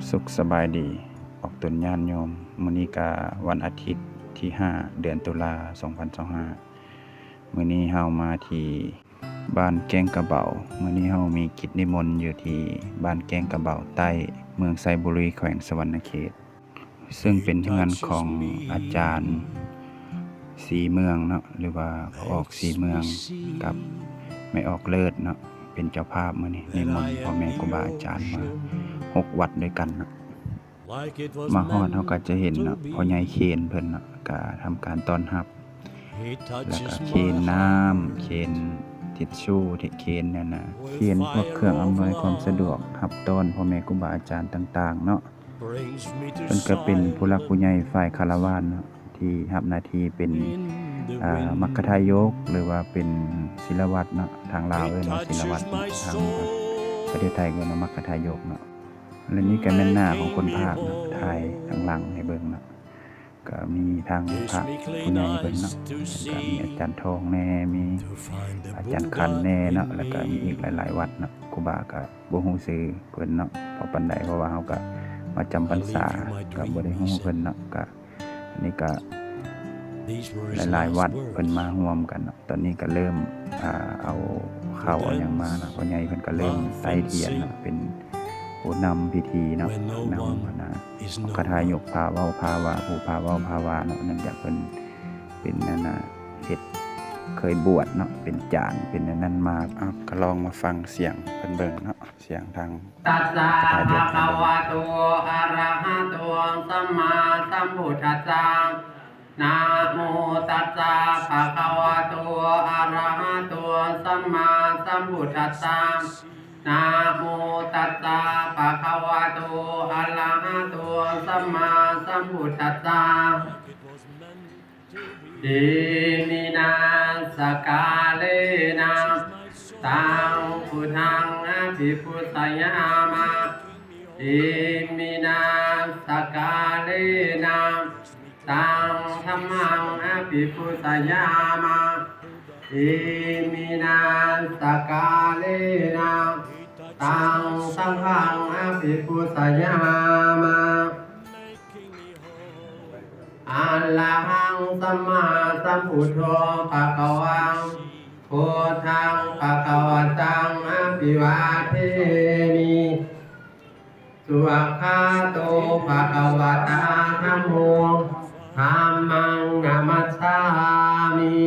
สุขสบายดีออกตนญาณโยมมื้อนี้ก็วันอาทิตย์ที่5เดือนตุลา2025มื้อนี้เฮามาที่บ้านแก้งกระเบามื้อนี้เฮามีกิจนิมนต์อยู่ที่บ้านแก้งกระเบาใต้เมืองไซบุรีแขวงสะหวรรณเขตซึ่งเป็นเฮือนของอาจารย์สีเมืองเนาะหรือว่าพ่อออกสีเมืองกับแม่ออกเลิศเนาะเป็นเจ้าภาพมื้อนี้นิมนต์พ่อแม่ครูบาอาจารย์มา6วัดด้วยกันเนาะมาฮอดเฮาก็จะเห็นเนาะพ่อใหญ่เคนเพิ่นเนาะก็ทำการต้อนรับแล้วก็เคนน้ำเคนทิชชู่ที่เคนเนี่ยนะเคนพวกเครื่องอำนวยความสะดวกรับต้อนพ่อแม่ครูบาอาจารย์ต่างๆเนาะเพิ่นก็เป็นผู้หลักผู้ใหญ่ฝ่ายคารวาสเนาะที่รับหน้าที่เป็นมัคคทายกหรือว่าเป็นศิลวัตรเนาะทางลาวเอิ้นว่าศิลวัตรทางประเทศไทยก็เอิ้นว่ามัคคทายกเนาะและนี่ก็แม่นหน้าของคนภาคเนาะถ่ายข้างหลังให้เบิ่งเนาะก็มีทางพระผู้ใหญ่เพิ่นเนาะก็มีอาจารย์ทองแน่มีอาจารย์คันแน่เนาะแล้วก็มีอีกหลายๆวัดเนาะครูบาก็บ่ฮู้ชื่อเพิ่นเนาะพอปานใดเพราะว่าเฮาก็มาจำพรรษาก็บ่ได้ฮู้เพิ่นเนาะก็อันนี้ก็หลายๆวัดเพิ่นมาร่วมกันเนาะตอนนี้ก็เริ่มเอาข้าวเอาหยังมาเนาะพ่อใหญ่เพิ่นก็เริ่มไต่เทียนเนาะเป็นผู้นำพิธีเนาะนำคาถายกพาเว้าพาวาผู้พาเว้าพาวาเนาะนั่นจากเพิ่นเป็นนั่นน่ะเฮ็ดเคยบวชเนาะเป็นจารย์เป็นนั่นมาก็ลองมาฟังเสียงเพิ่นเบิ่งเนาะเสียงทางตัสสะภะคะวะโตอะระหะโตสัมมาสัมพุทธัสสะนะโมตัสสะภะคะวะโตอะระหะโตสัมมาสัมพุทธัสสะนะโมตัสสะภะคะวะโตอะระหะโตสัมมาสัมพุทธัสสะอิมินาสกาเลนะตังพุทธังอภิพุทธายามะอิมินาสกาเลนะตังธัมมังอภิพุทธายามะอิมินาสกาเลนะตังสังฆังอภิพุทธายามะอะระหังสัมมาสัมพุทโธภะคะวังพุทธังภะคะวะตังอะภิวาเทมิสุขะโตภะคะวะตาธัมโมธัมมังนะมัสสามิ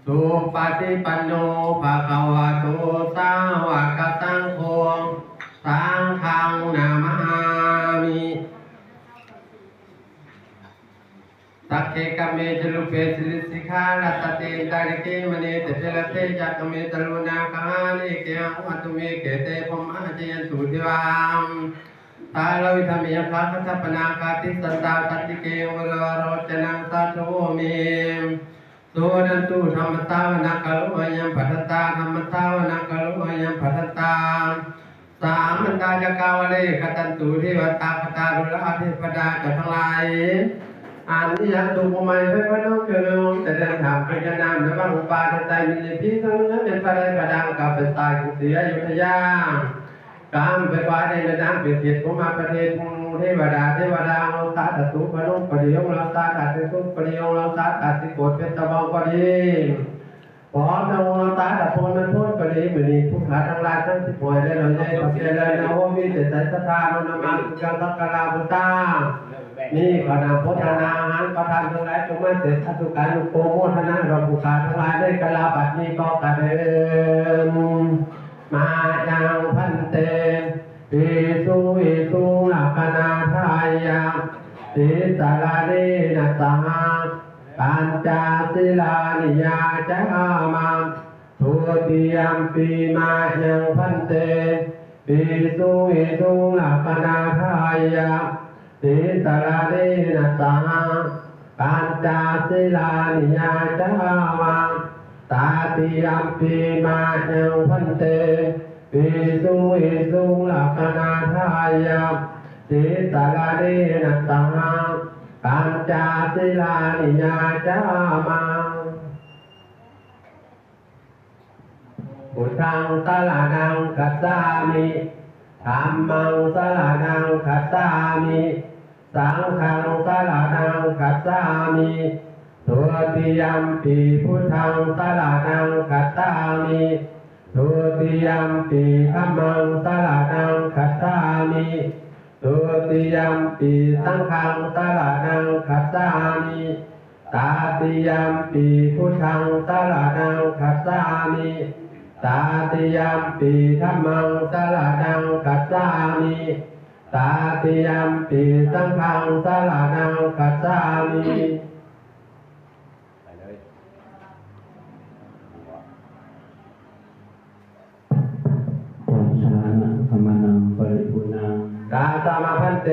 สุปฏิปันโนภะคะวะโตสาวกสังโฆสังฆังนะมามิสักเคกเมจลุเปสิลิสิกขาลัตเตตาริเกมเนเตเจลเตจักเมตลุนาคานิเกหัตุเมเกเตพมอาเจยนสุทิวามตาลวิธรรมยพระคัตปนาคาติสันตาสัตติเกวโรโรจนังสัตโธเมสุนันตุธรรมตาวนาคาลุยังปัฏตาธรรมตาวนาคาลุยังปัฏตาสามันตาจักาวเลกตันตุเทวตาคตารุลาเทพดาจะทั้งหลายอันนี้ยังตุกุมัยเพื่อนน้องเจริญแต่เดินทางไปจะนำในบ้านอุปาทใจมีพิษทั้งนั้นเป็นพระได้ประดังกับเป็นตายกุศลอยุธยากามไปว่าในระดับเป็นเกียรติภูมิประเทศเทวดาเราตาตตุพนุปริยงเราตาตัดตุปริยงเราตาตัดสิโกฏเป็นตะบองปริพร้อมเราตาตัดโพนมันพูดปริมือนี้ผู้ขาทั้งหลายทั้งสิบหวยได้เราได้ปัจจัยเลยนะว่ามีแต่ใจศรัทธาเรานำมาสุจังสักการะพุทธานี่ขณะพุทธนาหันประทานทั้งหลายจงมาเสร็จทุกการอุปโมทนาเราผู้ขาทั้งหลายได้กลาบัดนี้ก็กระเดินมายังพันเตปิสุวิสุลักนาทายาติสาราเนนัสหาปัญจศีลานิยาจามาทุติยมปีมายังพันเตปิสุวิสุลักนาทายาติสาราเนนัสหาปัญจศีลานิยาจามาตาติยมปีมายังพันเตปิสุวิสุลักนาทายาติสาราเนนัสหาปัญจศีลานิยาจามา บ พุทธังสรณังคัจฉามิธัมมังสรณังคัจฉามิสังฆังสรณังคัจฉามิทุติยัมปิพุทธังสรณังคัจฉามิทุติยัมปิธัมมังสรณังคัจฉามิทุติยัมปิสังฆังสรณังคัจฉามิตาติยัมปิพุทธังสรณังคัจฉามิตาติยัมปิธัมมังสรณังคัจฉามิตาติยัมปิสังฆังสรณังคัจฉามิสานะธรรมนังปริปุนัง กาตมพันเต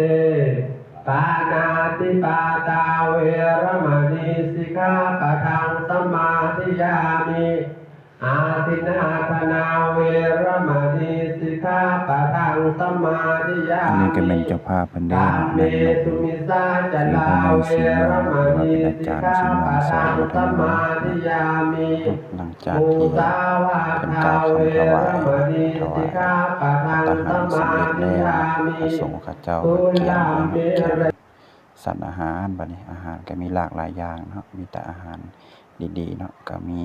ปานาติปาตาเวรมณีสิกขาปะทังสมาธิยามิอาทินาธนาเวรมณีสิกขาปะทังสมาธิยา อันนี้ก็ มิ เป็นเจ้าภาพเพิ่นเด้อ กา เนาะ เม แม่น สุ บ่ มิสาจลาเวรมณีสิกขาปะทังสมาธิยามิ หลังจาก มุ ที่ สาวา เป็น ทาก าว เว คำถ ร วาย มณี ถวา สิ ย กขาปะทัง อา ส หาร มา สำเร็จ ธิ แล้ว ยามิ พระสงฆ์ข้าเจ้าก็เกี่ยมแล้วเนาะเกี่ยมสรรอาหารบัดนี้อาหารก็มีหลากหลายอย่างเนาะมีแต่อาหารดีๆเนาะก็มี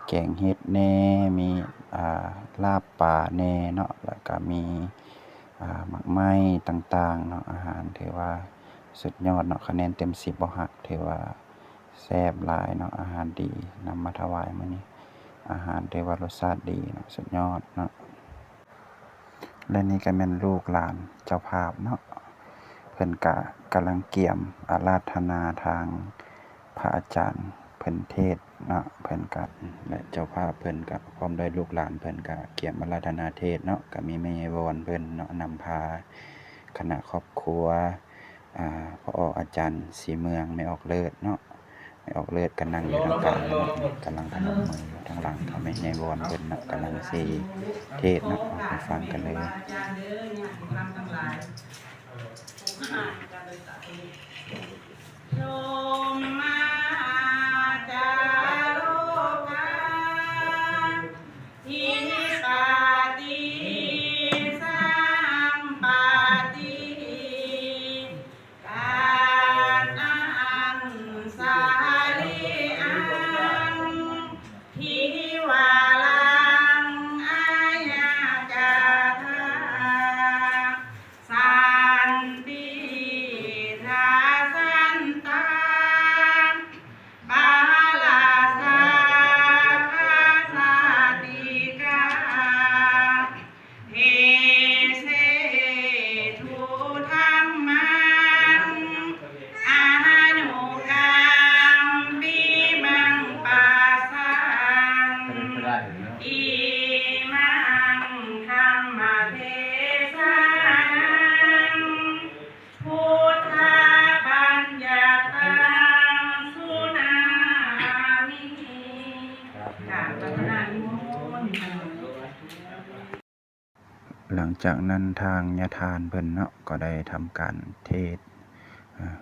แกงเห็ดแหน่มีลาบปลาแหน่เนาะแล้วก็มีหมักไหม้ต่างๆเนาะอาหารถือว่าสุดยอดเนาะคะแนนเต็ม10บ่หักถือว่าแซ่บหลายเนาะอาหารดีนำมาถวายมื้อนี้อาหารถือว่ารสชาติดีเนาะสุดยอดเนาะและนี่ก็แม่นลูกหลานเจ้าภาพเนาะเพิ่นก็กำลังเกี่ยมอาราธนาทางพระอาจารย์เพิ่นเทศเนาะเพิ่นก็และเจ้าภาพเพิ่นก็พร้อมด้วยลูกหลานเพิ่นก็เกี่ยมอาราธนาเทศเนาะก็มีแม่ยายวอนเพิ่นเนาะนำพาคณะครอบครัวพออาจารย์ศรีเมืองไม่ออกเลิศเนาะไม่ออกเลิศก็นั่งอยู่ทางกลางเนาะกำลังพนมมืออยู่ทางหลังเขาแม่ยายวอนเพิ่นเนาะกำลังสิเทศเนาะไปฟังกันเลย โยมมาจาโลกาทิปาติสัมปาติการอันสาลีอันทิวาลังอายาจาทาสันตินาสันตาบาลาสาคาสาติกาเทเสทุธัมมังอานุกรรมปิมังปัสสังอิมังธัมมเทศานังพุทธปัญญาตังสุนามิกราบพระธนานิมนต์ หลังจากนั้นทางญาทานเพิ่นเนาะก็ได้ทำการเทศน์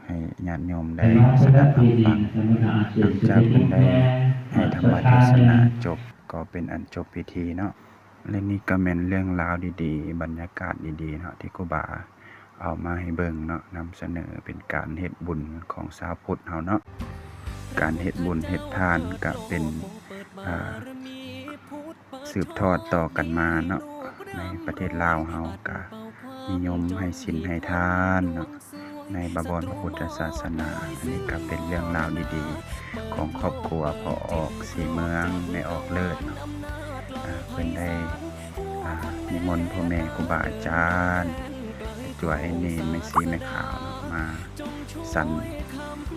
ให้ญาติโยมได้สดับรับฟังหลังจากเพิ่นได้ให้ธรรมเทศนาจบก็เป็นอันจบพิธีเนาะและนี่ก็แม่นเรื่องราวดีๆบรรยากาศดีๆเนาะที่ครูบาเอามาให้เบิ่งเนาะนำเสนอเป็นการเฮ็ดบุญของชาวพุทธเฮาเนาะการเฮ็ดบุญเฮ็ดทานก็เป็นสืบทอดต่อกันมาเนาะในประเทศลาวเฮาก็นิยมให้ศีลให้ทานเนาะในบวรพระพุทธศาสนาอันนี้ก็เป็นเรื่องราวดีๆของครอบครัวพอออกศรีเมืองไม่ออกเลิศเนาะเพิ่นได้นิมนต์พ่อแม่ครูบาอาจารย์จ่วยเนรแม่ชีแม่ขาวเนาะมาสั่น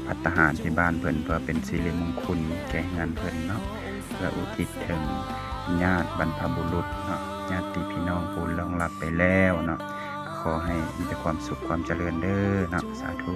ภัตตาหารที่บ้านเพิ่นเพื่อเป็นสิริมงคลแก่งานเพิ่นเนาะเพื่ออุทิศถึงญาติบรรพบุรุษเนาะญาติพี่น้องผู้ล่วงลับไปแล้วเนาะขอให้มีแต่ความสุขความเจริญเด้อเนาะสาธุ